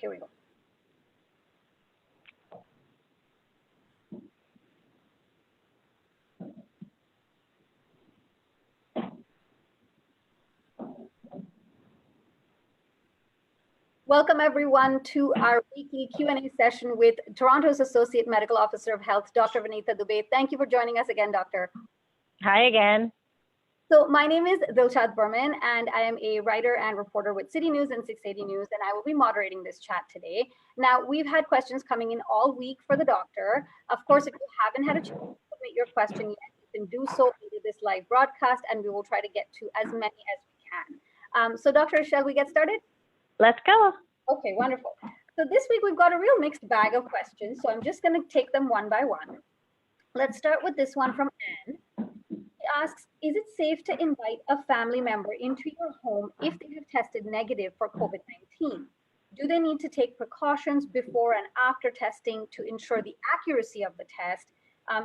here we go. Welcome everyone to our weekly Q&A session with Toronto's Associate Medical Officer of Health, Dr. Vinita Dubey. Thank you for joining us again, Doctor. Hi again. So my name is Dilshad Burman, and I am a writer and reporter with City News and 680 News, and I will be moderating this chat today. Now, we've had questions coming in all week for the doctor. Of course, if you haven't had a chance to submit your question yet, you can do so into this live broadcast, and we will try to get to as many as we can. So, Doctor, shall we get started? Let's go. Okay, wonderful. So this week we've got a real mixed bag of questions, so I'm just going to take them one by one. Let's start with this one from Anne. She asks, is it safe to invite a family member into your home if they have tested negative for COVID-19? Do they need to take precautions before and after testing to ensure the accuracy of the test?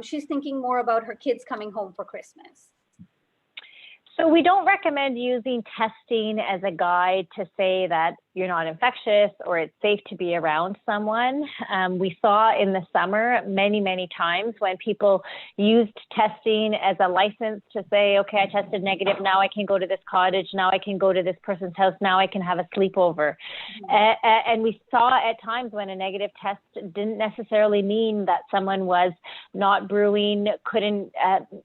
She's thinking more about her kids coming home for Christmas. So we don't recommend using testing as a guide to say that you're not infectious or it's safe to be around someone. We saw in the summer many times when people used testing as a license to say, okay, I tested negative, now I can go to this cottage, now I can go to this person's house, now I can have a sleepover. And we saw at times when a negative test didn't necessarily mean that someone was not brewing,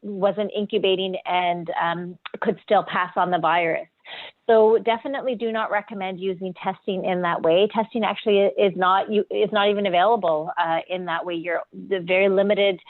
wasn't incubating, and could still pass on the virus. So definitely do not recommend using testing in that way. Testing actually is not even available in that way. You're the very limited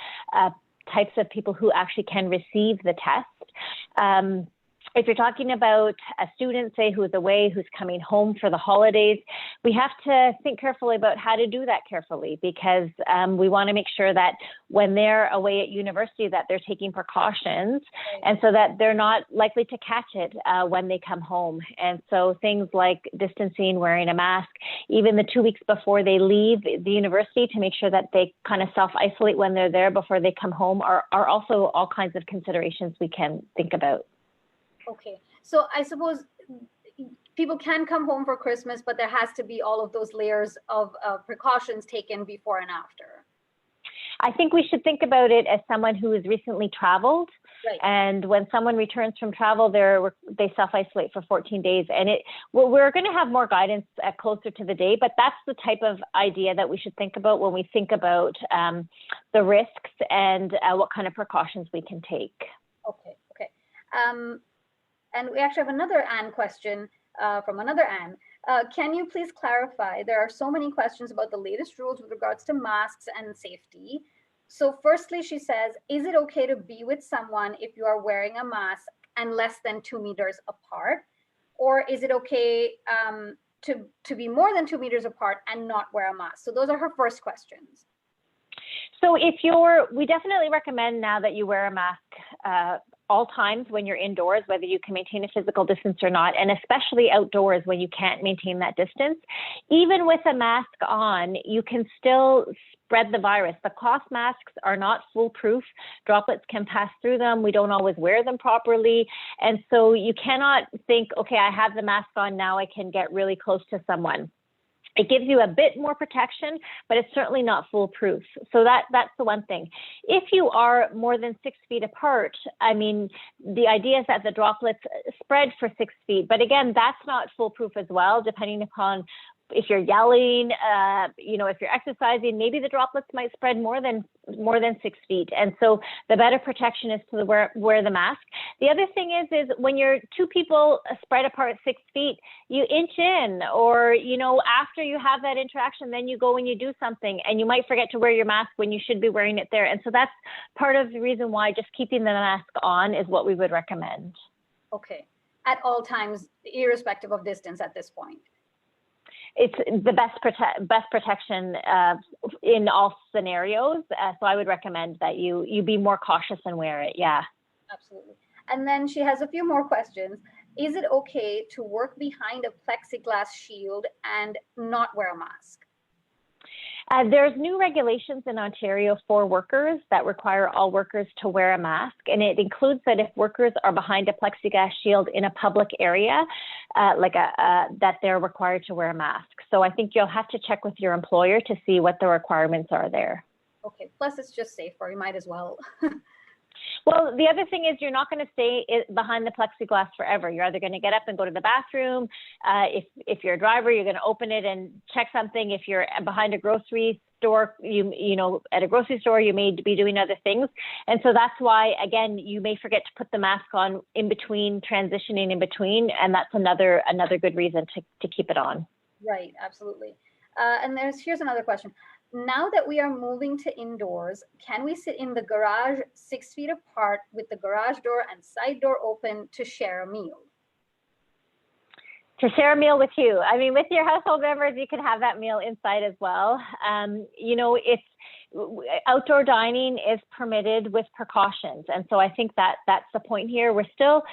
types of people who actually can receive the test. If you're talking about a student, say, who's away, who's coming home for the holidays, we have to think carefully about how to do that carefully, because we want to make sure that when they're away at university that they're taking precautions, and so that they're not likely to catch it when they come home. And so things like distancing, wearing a mask, even the 2 weeks before they leave the university to make sure that they kind of self-isolate when they're there before they come home are also all kinds of considerations we can think about. Okay, so I suppose people can come home for Christmas, but there has to be all of those layers of precautions taken before and after. I think we should think about it as someone who has recently traveled. Right. And when someone returns from travel, they self-isolate for 14 days. And we're going to have more guidance closer to the day, but that's the type of idea that we should think about when we think about the risks and what kind of precautions we can take. Okay. And we actually have another Anne question from another Anne. Can you please clarify? There are so many questions about the latest rules with regards to masks and safety. So firstly, she says, is it okay to be with someone if you are wearing a mask and less than 2 meters apart? Or is it okay to be more than 2 meters apart and not wear a mask? So those are her first questions. So we definitely recommend now that you wear a mask all times when you're indoors, whether you can maintain a physical distance or not, and especially outdoors when you can't maintain that distance. Even with a mask on, you can still spread the virus. The cloth masks are not foolproof. Droplets can pass through them. We don't always wear them properly. And so you cannot think, okay, I have the mask on, now I can get really close to someone. It gives you a bit more protection, but it's certainly not foolproof. So that's the one thing. If you are more than 6 feet apart, I mean, the idea is that the droplets spread for 6 feet. But again, that's not foolproof as well, depending upon if you're yelling, if you're exercising, maybe the droplets might spread more than 6 feet. And so the better protection is to wear the mask. The other thing is when you're two people spread apart 6 feet, you inch in, or, after you have that interaction, then you go and you do something, and you might forget to wear your mask when you should be wearing it there. And so that's part of the reason why just keeping the mask on is what we would recommend. Okay. At all times, irrespective of distance at this point. It's the best protection in all scenarios. So I would recommend that you be more cautious and wear it. Yeah. Absolutely. And then she has a few more questions. Is it okay to work behind a plexiglass shield and not wear a mask? There's new regulations in Ontario for workers that require all workers to wear a mask, and it includes that if workers are behind a plexiglass shield in a public area, that they're required to wear a mask. So I think you'll have to check with your employer to see what the requirements are there. Okay, plus it's just safer, you might as well. Well, the other thing is you're not going to stay behind the plexiglass forever. You're either going to get up and go to the bathroom. If you're a driver, you're going to open it and check something. If you're behind a grocery store, you know, at a grocery store, you may be doing other things. And so that's why, again, you may forget to put the mask on in between, transitioning in between. And that's another good reason to keep it on. Right, absolutely. And here's another question. Now that we are moving to indoors, can we sit in the garage 6 feet apart with the garage door and side door open to share a meal? To share a meal with you. I mean, with your household members, you can have that meal inside as well. You know, outdoor dining is permitted with precautions. And so I think that's the point here. We still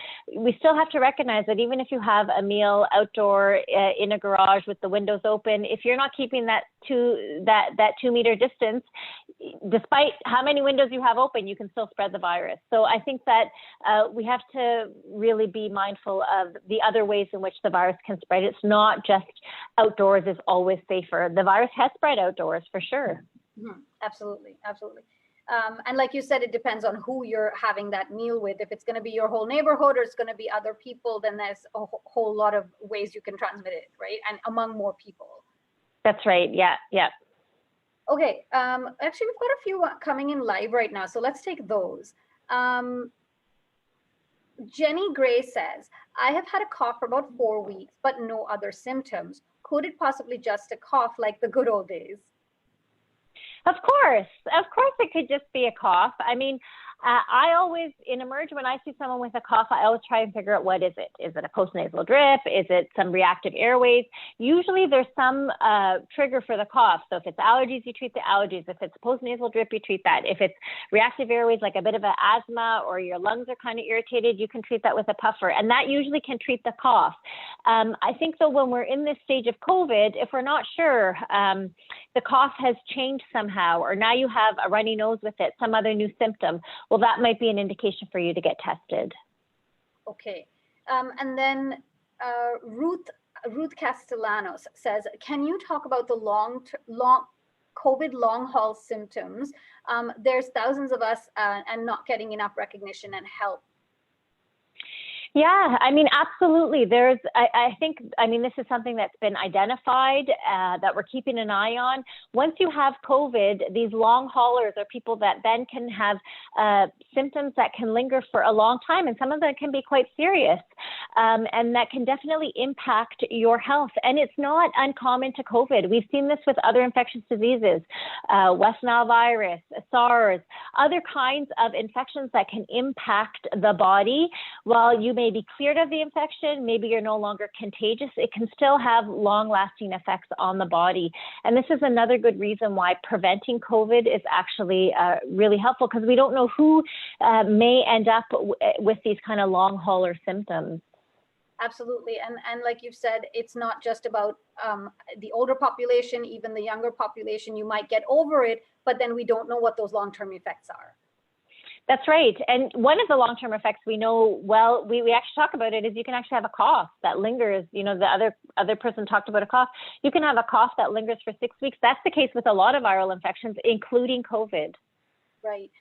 have to recognize that even if you have a meal outdoor in a garage with the windows open, if you're not keeping that 2 meter distance, despite how many windows you have open, you can still spread the virus. So I think that we have to really be mindful of the other ways in which the virus can spread. It's not just outdoors is always safer. The virus has spread outdoors for sure. Mm-hmm. Absolutely, absolutely. And like you said, it depends on who you're having that meal with. If it's going to be your whole neighborhood or it's going to be other people, then there's a whole lot of ways you can transmit it, right? And among more people. That's right. Yeah, yeah. Okay. Actually, we've got a few coming in live right now, so let's take those. Jenny Gray says, I have had a cough for about 4 weeks, but no other symptoms. Could it possibly just a cough like the good old days? Of course it could just be a cough. I mean, I always, in Emerge, when I see someone with a cough, I always try and figure out what is it? Is it a postnasal drip? Is it some reactive airways? Usually there's some trigger for the cough. So if it's allergies, you treat the allergies. If it's postnasal drip, you treat that. If it's reactive airways, like a bit of an asthma or your lungs are kind of irritated, you can treat that with a puffer. And that usually can treat the cough. I think though, when we're in this stage of COVID, if we're not sure, the cough has changed somehow, or now you have a runny nose with it, some other new symptom, well, that might be an indication for you to get tested. Okay. And then Ruth Castellanos says, can you talk about the long COVID long haul symptoms? There's thousands of us and not getting enough recognition and help. Yeah, I mean, absolutely. I think, this is something that's been identified that we're keeping an eye on. Once you have COVID, these long haulers are people that then can have symptoms that can linger for a long time, and some of them can be quite serious, and that can definitely impact your health. And it's not uncommon to COVID. We've seen this with other infectious diseases, West Nile virus, SARS, other kinds of infections that can impact the body. While you may be cleared of the infection, maybe you're no longer contagious, it can still have long-lasting effects on the body. And this is another good reason why preventing COVID is actually really helpful, because we don't know who may end up with these kind of long hauler symptoms. Absolutely. And like you've said, it's not just about the older population, even the younger population. You might get over it, but then we don't know what those long-term effects are. That's right. And one of the long-term effects we know well, we actually talk about it, is you can actually have a cough that lingers. You know, the other person talked about a cough. You can have a cough that lingers for 6 weeks. That's the case with a lot of viral infections, including COVID. Right.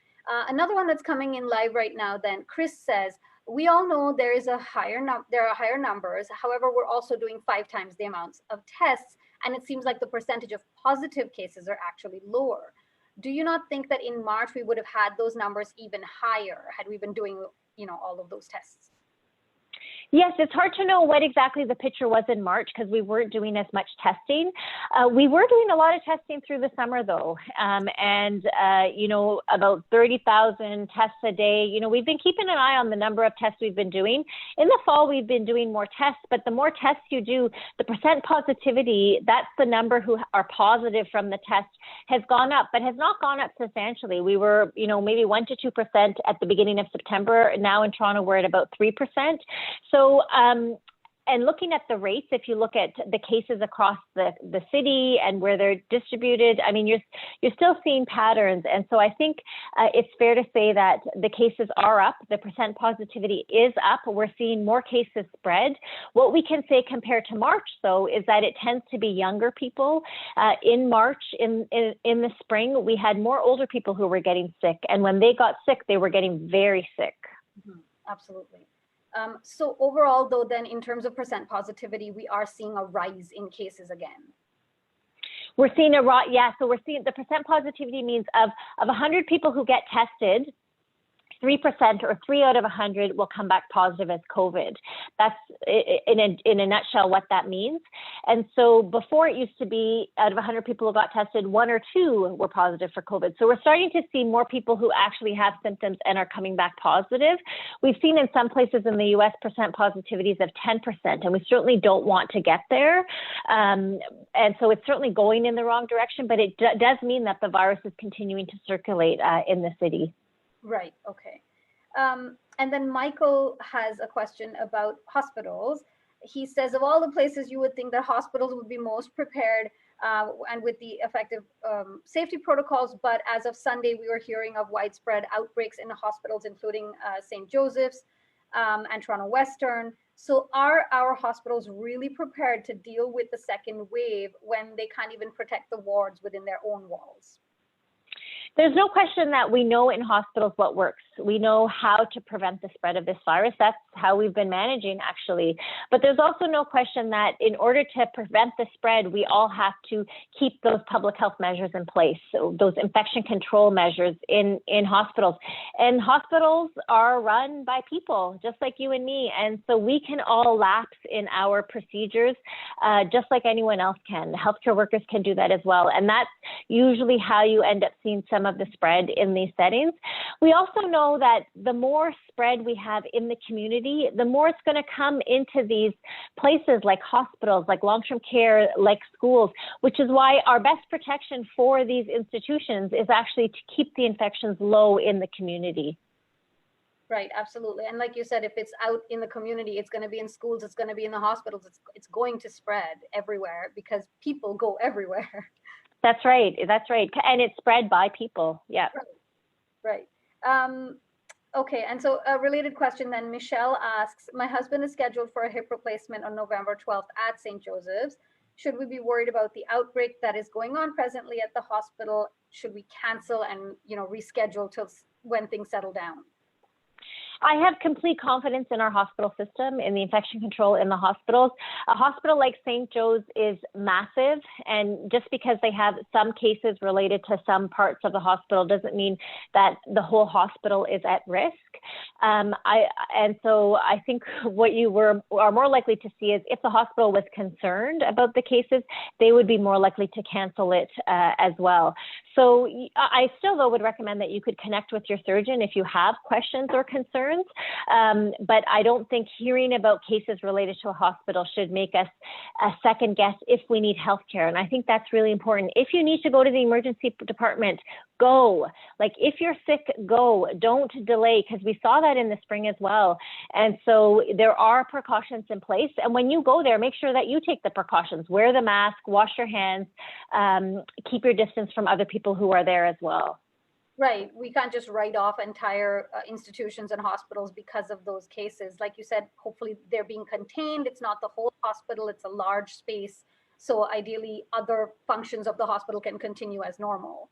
Another one that's coming in live right now then, Chris says, we all know there are higher numbers. However, we're also doing 5 times the amounts of tests, and it seems like the percentage of positive cases are actually lower. Do you not think that in March we would have had those numbers even higher had we been doing, all of those tests? Yes, it's hard to know what exactly the picture was in March because we weren't doing as much testing. We were doing a lot of testing through the summer though. About 30,000 tests a day. We've been keeping an eye on the number of tests we've been doing. In the fall, we've been doing more tests, but the more tests you do, the percent positivity, that's the number who are positive from the test, has gone up, but has not gone up substantially. We were, maybe 1 to 2% at the beginning of September. Now in Toronto, we're at about 3%. So And looking at the rates, if you look at the cases across the city and where they're distributed, I mean, you're still seeing patterns. And so I think it's fair to say that the cases are up. The percent positivity is up. We're seeing more cases spread. What we can say compared to March, though, is that it tends to be younger people. In March, in the spring, we had more older people who were getting sick. And when they got sick, they were getting very sick. Absolutely. So overall, though, then in terms of percent positivity, we are seeing a rise in cases again. We're seeing so we're seeing the percent positivity means of 100 people who get tested, 3% or 3 out of 100 will come back positive as COVID. That's in a nutshell what that means. And so before it used to be out of 100 people who got tested, 1 or 2 were positive for COVID. So we're starting to see more people who actually have symptoms and are coming back positive. We've seen in some places in the US percent positivities of 10%, and we certainly don't want to get there. And so it's certainly going in the wrong direction, but it does mean that the virus is continuing to circulate in the city. Right. Okay. And then Michael has a question about hospitals. He says, of all the places you would think that hospitals would be most prepared and with the effective safety protocols, but as of Sunday, we were hearing of widespread outbreaks in the hospitals, including St. Joseph's and Toronto Western. So are our hospitals really prepared to deal with the second wave when they can't even protect the wards within their own walls? There's no question that we know in hospitals what works. We know how to prevent the spread of this virus. That's how we've been managing, actually. But there's also no question that in order to prevent the spread, we all have to keep those public health measures in place, so those infection control measures in hospitals. And hospitals are run by people, just like you and me. And so we can all lapse in our procedures, just like anyone else can. Healthcare workers can do that as well. And that's usually how you end up seeing some of the spread in these settings. We also know that the more spread we have in the community, the more it's going to come into these places like hospitals, like long-term care, like schools, which is why our best protection for these institutions is actually to keep the infections low in the community. Right, absolutely. And like you said, if it's out in the community, it's going to be in schools, it's going to be in the hospitals, it's going to spread everywhere because people go everywhere. That's right. That's right. And it's spread by people. Yeah. Right. Okay. And so a related question then, Michelle asks, my husband is scheduled for a hip replacement on November 12th at St. Joseph's. Should we be worried about the outbreak that is going on presently at the hospital? Should we cancel and, reschedule till when things settle down? I have complete confidence in our hospital system, in the infection control in the hospitals. A hospital like St. Joe's is massive, and just because they have some cases related to some parts of the hospital doesn't mean that the whole hospital is at risk. And so I think what you are more likely to see is if the hospital was concerned about the cases, they would be more likely to cancel it as well. So I still, though, would recommend that you could connect with your surgeon if you have questions or concerns. But I don't think hearing about cases related to a hospital should make us second guess if we need healthcare. And I think that's really important. If you need to go to the emergency department, go. Like if you're sick, go. Don't delay, because we saw that in the spring as well. And so there are precautions in place. And when you go there, make sure that you take the precautions. Wear the mask, wash your hands, keep your distance from other people who are there as well. Right. We can't just write off entire institutions and hospitals because of those cases. Like you said, hopefully they're being contained. It's not the whole hospital. It's a large space. So ideally, other functions of the hospital can continue as normal.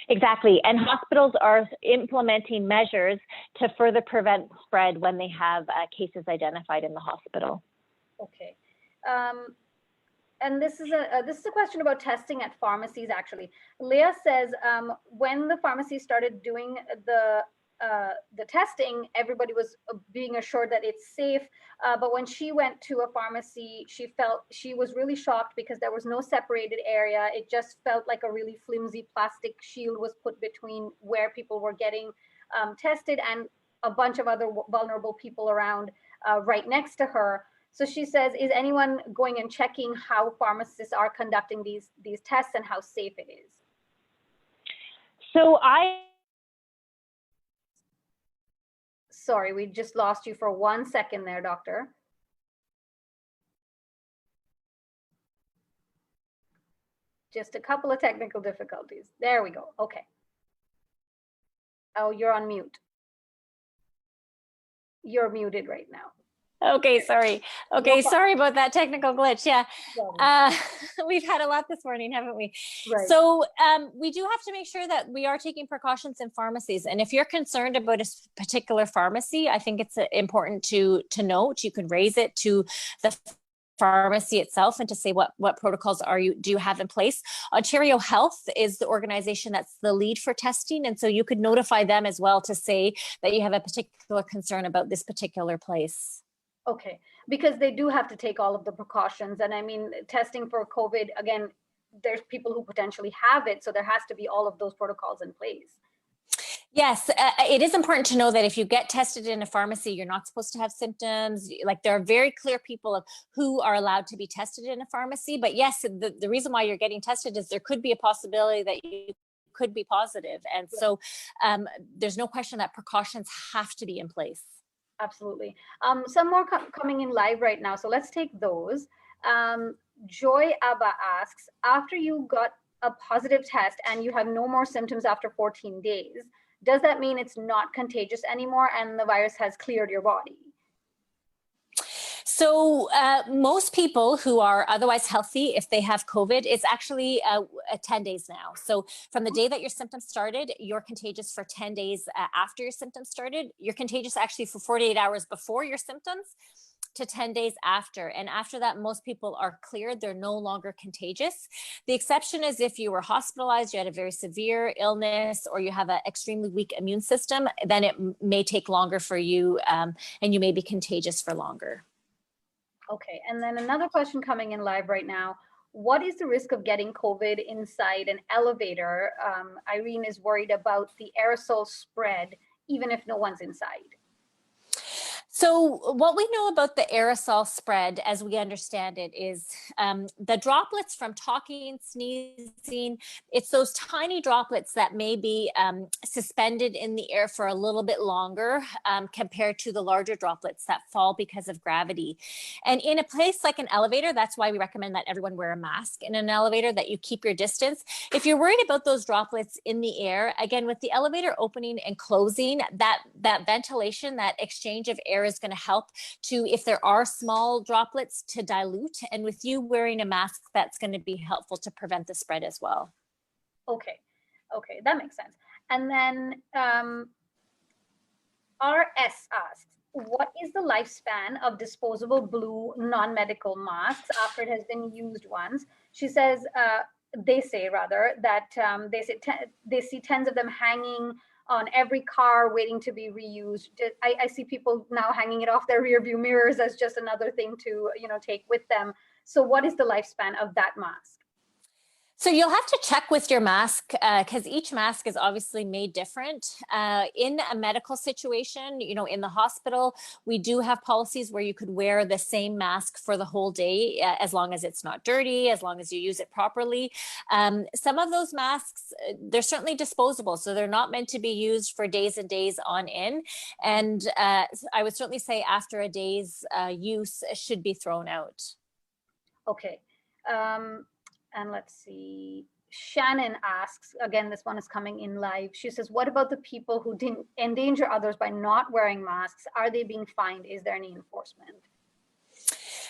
Exactly. And hospitals are implementing measures to further prevent spread when they have cases identified in the hospital. Okay. And this is a question about testing at pharmacies, actually. Leah says, when the pharmacy started doing the testing, everybody was being assured that it's safe. But when she went to a pharmacy, she was really shocked because there was no separated area. It just felt like a really flimsy plastic shield was put between where people were getting tested and a bunch of other vulnerable people around right next to her. So she says, is anyone going and checking how pharmacists are conducting these tests and how safe it is? So Sorry, we just lost you for 1 second there, doctor. Just a couple of technical difficulties. There we go. Okay. Oh, you're on mute. You're muted right now. Okay, sorry. Okay, sorry about that technical glitch. Yeah, we've had a lot this morning, haven't we? Right. So we do have to make sure that we are taking precautions in pharmacies. And if you're concerned about a particular pharmacy, I think it's important to note. You can raise it to the pharmacy itself and to say what protocols do you have in place. Ontario Health is the organization that's the lead for testing, and so you could notify them as well to say that you have a particular concern about this particular place. Okay, because they do have to take all of the precautions. And I mean, testing for COVID, again, there's people who potentially have it. So there has to be all of those protocols in place. Yes, it is important to know that if you get tested in a pharmacy, you're not supposed to have symptoms. Like, there are very clear people of who are allowed to be tested in a pharmacy. But yes, the reason why you're getting tested is there could be a possibility that you could be positive. And so there's no question that precautions have to be in place. Absolutely. Some more coming in live right now. So let's take those. Joy Abba asks, after you got a positive test and you have no more symptoms after 14 days, does that mean it's not contagious anymore and the virus has cleared your body? So most people who are otherwise healthy, if they have COVID, it's actually 10 days now. So from the day that your symptoms started, you're contagious for 10 days after your symptoms started. You're contagious actually for 48 hours before your symptoms to 10 days after. And after that, most people are cleared. They're no longer contagious. The exception is if you were hospitalized, you had a very severe illness, or you have an extremely weak immune system, then it may take longer for you and you may be contagious for longer. Okay, and then another question coming in live right now. What is the risk of getting COVID inside an elevator? Irene is worried about the aerosol spread, even if no one's inside. So what we know about the aerosol spread, as we understand it, is the droplets from talking, sneezing, it's those tiny droplets that may be suspended in the air for a little bit longer compared to the larger droplets that fall because of gravity. And in a place like an elevator, that's why we recommend that everyone wear a mask in an elevator, that you keep your distance. If you're worried about those droplets in the air, again, with the elevator opening and closing, that ventilation, that exchange of air is going to help to, if there are small droplets, to dilute. And with you wearing a mask, that's going to be helpful to prevent the spread as well. Okay, that makes sense. And then RS asks, what is the lifespan of disposable blue non-medical masks after it has been used once? She says, they say that they see tens of them hanging on every car waiting to be reused. I see people now hanging it off their rear view mirrors as just another thing to take with them. So what is the lifespan of that mask? So you'll have to check with your mask because each mask is obviously made different. In a medical situation, in the hospital, we do have policies where you could wear the same mask for the whole day, as long as it's not dirty, as long as you use it properly. Some of those masks, they're certainly disposable, so they're not meant to be used for days and days on end. And I would certainly say after a day's use, should be thrown out. Okay. And let's see, Shannon asks, again, this one is coming in live. She says, what about the people who didn't endanger others by not wearing masks? Are they being fined? Is there any enforcement?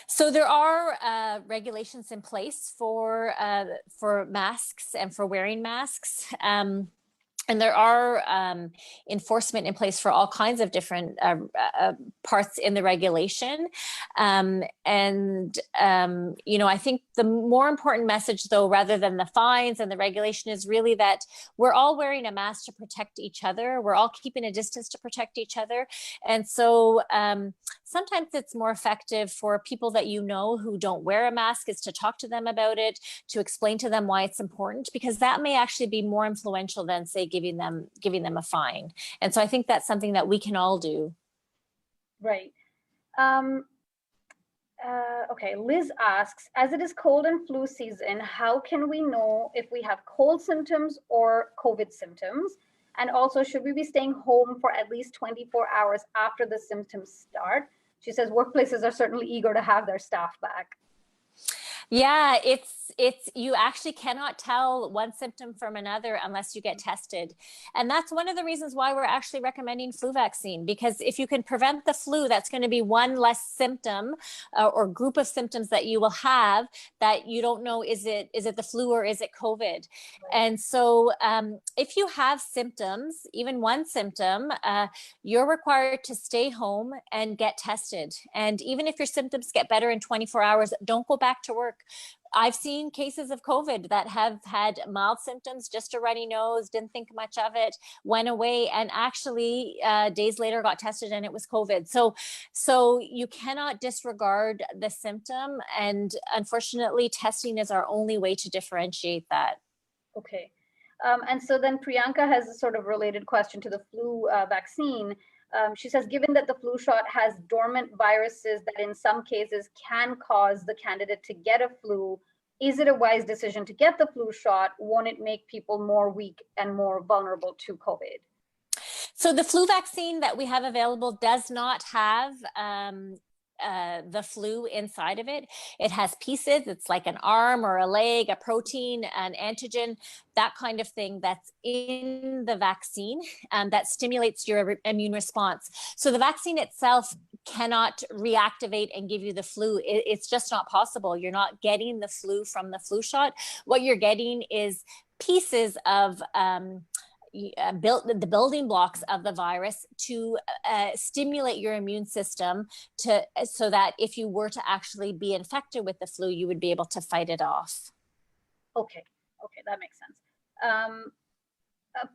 So there are regulations in place for masks and for wearing masks. And there are enforcement in place for all kinds of different parts in the regulation. I think the more important message, though, rather than the fines and the regulation, is really that we're all wearing a mask to protect each other. We're all keeping a distance to protect each other. And so sometimes it's more effective for people that who don't wear a mask is to talk to them about it, to explain to them why it's important, because that may actually be more influential than, say, giving them a fine. And so I think that's something that we can all do. Right. Okay, Liz asks, as it is cold and flu season, how can we know if we have cold symptoms or COVID symptoms? And also, should we be staying home for at least 24 hours after the symptoms start? She says workplaces are certainly eager to have their staff back. Yeah, you actually cannot tell one symptom from another unless you get tested. And that's one of the reasons why we're actually recommending flu vaccine, because if you can prevent the flu, that's going to be one less symptom or group of symptoms that you will have that you don't know, is it the flu or is it COVID? And so if you have symptoms, even one symptom, you're required to stay home and get tested. And even if your symptoms get better in 24 hours, don't go back to work. I've seen cases of COVID that have had mild symptoms, just a runny nose, didn't think much of it, went away, and actually days later got tested and it was COVID. So you cannot disregard the symptom, and unfortunately, testing is our only way to differentiate that. Okay. And so then Priyanka has a sort of related question to the flu vaccine. She says, given that the flu shot has dormant viruses that in some cases can cause the candidate to get a flu, is it a wise decision to get the flu shot? Won't it make people more weak and more vulnerable to COVID? So the flu vaccine that we have available does not have the flu inside of it. It has pieces. It's like an arm or a leg, a protein, an antigen, that kind of thing that's in the vaccine that stimulates your immune response. So the vaccine itself cannot reactivate and give you the flu. It's just not possible. You're not getting the flu from the flu shot. What you're getting is pieces of the building blocks of the virus to stimulate your immune system so that if you were to actually be infected with the flu, you would be able to fight it off. Okay, that makes sense.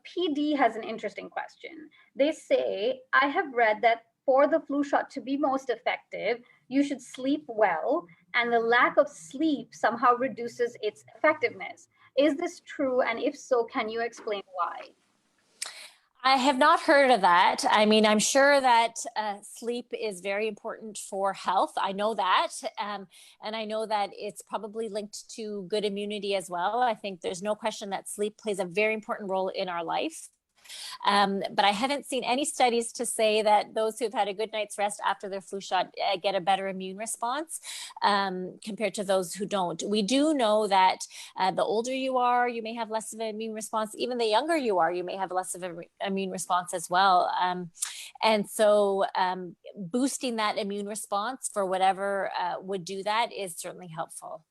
PD has an interesting question. They say, I have read that for the flu shot to be most effective, you should sleep well, and the lack of sleep somehow reduces its effectiveness. Is this true? And if so, can you explain why? I have not heard of that. I mean, I'm sure that sleep is very important for health. I know that. And I know that it's probably linked to good immunity as well. I think there's no question that sleep plays a very important role in our life. But I haven't seen any studies to say that those who've had a good night's rest after their flu shot get a better immune response compared to those who don't. We do know that the older you are, you may have less of an immune response. Even the younger you are, you may have less of an immune response as well. And so boosting that immune response for whatever would do that is certainly helpful.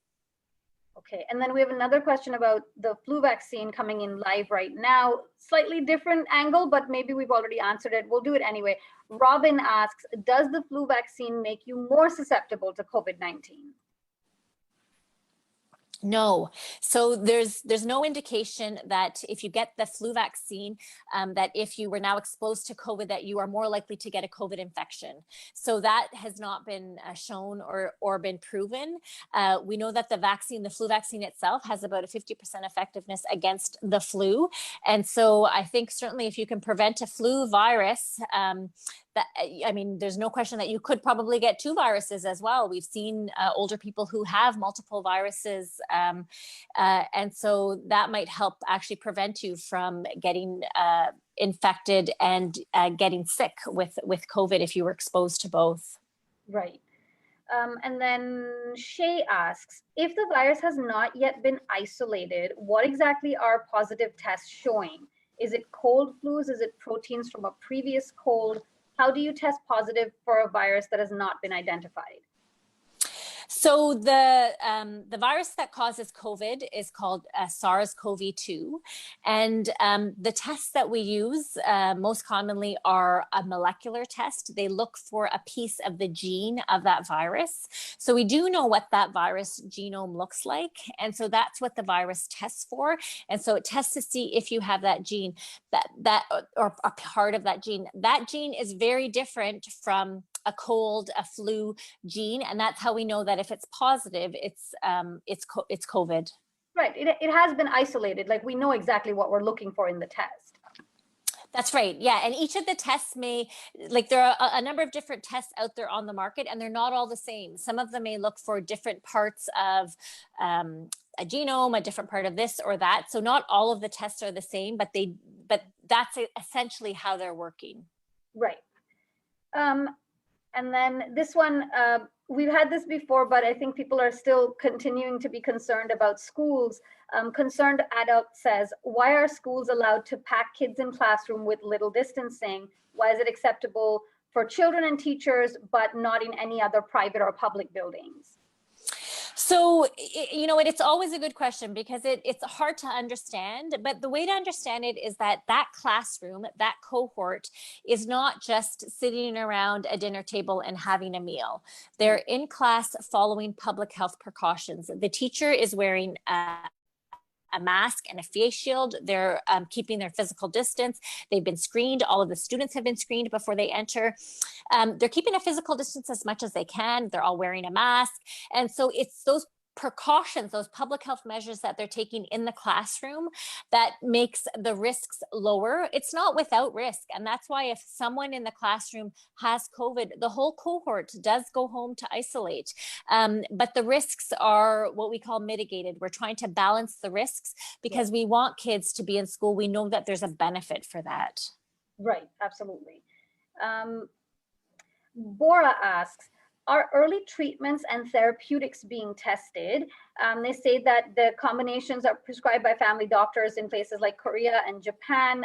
Okay, and then we have another question about the flu vaccine coming in live right now. Slightly different angle, but maybe we've already answered it. We'll do it anyway. Robin asks, does the flu vaccine make you more susceptible to COVID-19? No. So there's no indication that if you get the flu vaccine, that if you were now exposed to COVID, that you are more likely to get a COVID infection. So that has not been shown or been proven. We know that the flu vaccine itself has about a 50% effectiveness against the flu. And so I think certainly if you can prevent a flu virus, I mean, there's no question that you could probably get two viruses as well. We've seen older people who have multiple viruses. And so that might help actually prevent you from getting infected and getting sick with COVID if you were exposed to both. Right. And then Shay asks, if the virus has not yet been isolated, what exactly are positive tests showing? Is it cold flus? Is it proteins from a previous cold? How do you test positive for a virus that has not been identified? So the virus that causes COVID is called SARS-CoV-2, and the tests that we use most commonly are a molecular test. They look for a piece of the gene of that virus. So we do know what that virus genome looks like, and so that's what the virus tests for. And so it tests to see if you have that gene, or a part of that gene. That gene is very different from a cold, a flu gene, and that's how we know that if it's positive, it's COVID. Right. It has been isolated. Like we know exactly what we're looking for in the test. That's right. Yeah. And each of the tests there are a number of different tests out there on the market, and they're not all the same. Some of them may look for different parts of a genome, a different part of this or that. So not all of the tests are the same, but that's essentially how they're working. Right. And then this one, we've had this before, but I think people are still continuing to be concerned about schools. Concerned adult says, why are schools allowed to pack kids in classroom with little distancing? Why is it acceptable for children and teachers, but not in any other private or public buildings? So, you know, it's always a good question because it's hard to understand, but the way to understand it is that that classroom, that cohort is not just sitting around a dinner table and having a meal. They're in class following public health precautions. The teacher is wearing a mask and a face shield. They're keeping their physical distance. They've been screened. All of the students have been screened before they enter. They're keeping a physical distance as much as they can. They're all wearing a mask. And so it's those precautions, those public health measures that they're taking in the classroom that makes the risks lower. It's not without risk. And that's why if someone in the classroom has COVID, the whole cohort does go home to isolate. But the risks are what we call mitigated. We're trying to balance the risks because we want kids to be in school. We know that there's a benefit for that. Right, absolutely. Bora asks, are early treatments and therapeutics being tested? They say that the combinations are prescribed by family doctors in places like Korea and Japan,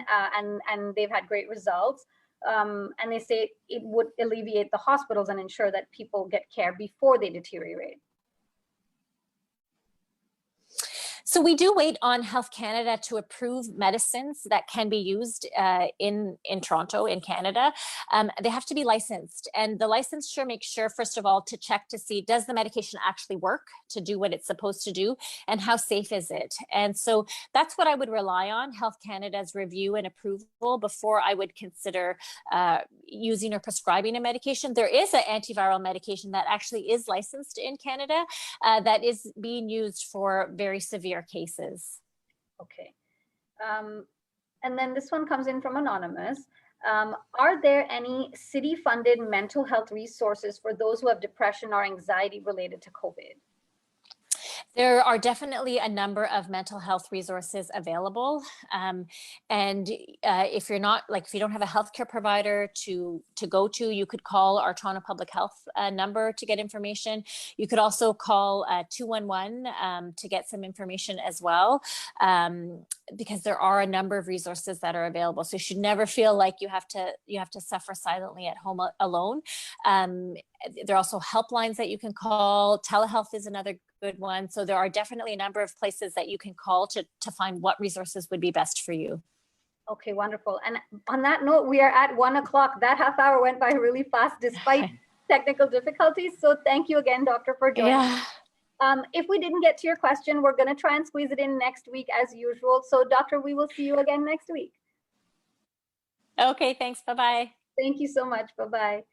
and they've had great results. And they say it would alleviate the hospitals and ensure that people get care before they deteriorate. So we do wait on Health Canada to approve medicines that can be used in Toronto, in Canada. They have to be licensed, and the licensure makes sure, first of all, to check to see, does the medication actually work to do what it's supposed to do, and how safe is it? And so that's what I would rely on, Health Canada's review and approval, before I would consider using or prescribing a medication. There is an antiviral medication that actually is licensed in Canada that is being used for very severe cases. Okay. And then this one comes in from Anonymous. Are there any city-funded mental health resources for those who have depression or anxiety related to COVID? There are definitely a number of mental health resources available. And if you're not, like, if you don't have a healthcare provider to go to, you could call our Toronto Public Health number to get information. You could also call 211 to get some information as well, because there are a number of resources that are available. So you should never feel like you have to suffer silently at home alone. There are also helplines that you can call. Telehealth is another good one. So there are definitely a number of places that you can call to find what resources would be best for you. Okay, wonderful. And on that note, we are at 1 o'clock. That half hour went by really fast despite technical difficulties. So thank you again, Doctor, for joining us. If we didn't get to your question, we're going to try and squeeze it in next week as usual. So Doctor, we will see you again next week. Okay, thanks. Bye-bye. Thank you so much. Bye-bye.